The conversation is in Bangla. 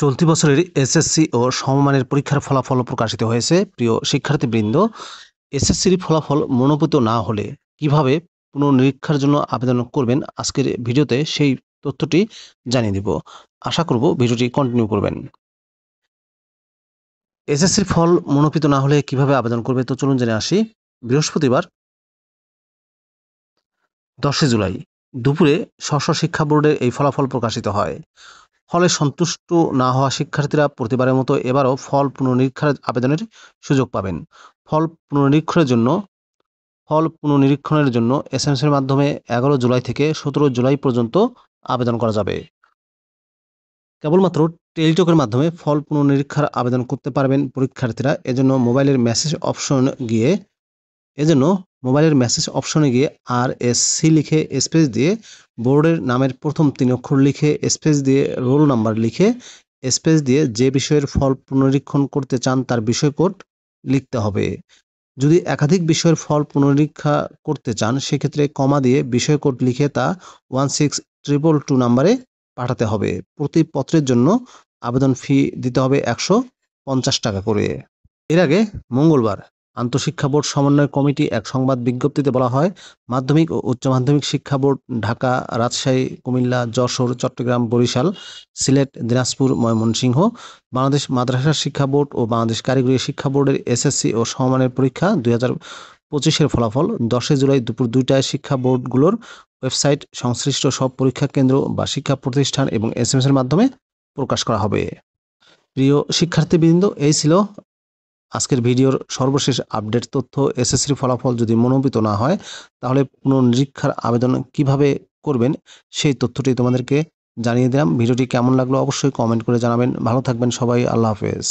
চলতি বছরের এসএসসি ও সমমানের পরীক্ষার ফলাফল প্রকাশিত হয়েছে। প্রিয় শিক্ষার্থীবৃন্দ, এসএসসির ফলাফল মনোনীত না হলে কিভাবে পুনর্নিরীক্ষার জন্য আবেদন করবেন, আজকের ভিডিওতে সেই তথ্যটি জানিয়ে দিব। আশা করব ভিডিওটি কন্টিনিউ করবেন। এসএসসির ফল মনোনীত না হলে কিভাবে আবেদন করবে, তো চলুন জেনে আসি। বৃহস্পতিবার 10 জুলাই দুপুরে স্ব শিক্ষা বোর্ডের এই ফলাফল প্রকাশিত হয়। ফলে সন্তুষ্ট না হওয়া শিক্ষার্থীরা প্রতিবারের মতো এবারও ফল পুনর্নিরীক্ষার আবেদনের সুযোগ পাবেন। ফল পুনর্নিরীক্ষণের জন্য এসএমএসের মাধ্যমে 11 জুলাই থেকে 17 জুলাই পর্যন্ত আবেদন করা যাবে। কেবলমাত্র টেলিটকের মাধ্যমে ফল পুনর্নিরীক্ষার আবেদন করতে পারবেন পরীক্ষার্থীরা। এজন্য মোবাইলের মেসেজ অপশনে গিয়ে RSC লিখে স্পেস দিয়ে বোর্ডের নামের প্রথম 3 অক্ষর লিখে স্পেস দিয়ে রোল নাম্বার লিখে স্পেস দিয়ে যে বিষয়ের ফল পুনরীক্ষণ করতে চান তার বিষয় কোড লিখতে হবে। যদি একাধিক বিষয়ের ফল পুনরীক্ষা করতে চান সেক্ষেত্রে কমা দিয়ে বিষয় কোড লিখে তা 16222 নম্বরে পাঠাতে হবে। প্রতি পত্রের জন্য আবেদন ফি দিতে হবে 150 টাকা করে। এর আগে মঙ্গলবার আন্তঃশিক্ষা বোর্ড সমন্বয় কমিটি এক সংবাদ বিজ্ঞপ্তিতে বলা হয়, মাধ্যমিক ও উচ্চ মাধ্যমিক শিক্ষা বোর্ড ঢাকা, রাজশাহী, কুমিল্লা, যশোর, চট্টগ্রাম, বরিশাল, সিলেট, দিনাজপুর, ময়মনসিংহ, বাংলাদেশ মাদ্রাসা শিক্ষা বোর্ড ও বাংলাদেশ কারিগরি শিক্ষা বোর্ডের এসএসসি ও সমমানের পরীক্ষা 2025-এর ফলাফল 10 জুলাই দুপুর 2টায় শিক্ষা বোর্ডগুলোর ওয়েবসাইট, সংশ্লিষ্ট সব পরীক্ষা কেন্দ্র বা শিক্ষা প্রতিষ্ঠান এবং এসএমএস-এর মাধ্যমে প্রকাশ করা হবে। প্রিয় শিক্ষার্থীবৃন্দ, এই ছিল আজকের ভিডিওর সর্বশেষ আপডেট তথ্য। এসএসসির ফলাফল যদি মনোনীত না হয় তাহলে পুনর্নিরীক্ষার আবেদন কিভাবে করবেন সেই তথ্যটি তোমাদেরকে জানিয়ে দিলাম। ভিডিওটি কেমন লাগলো অবশ্যই কমেন্ট করে জানাবেন। ভালো থাকবেন সবাই। আল্লাহ হাফেজ।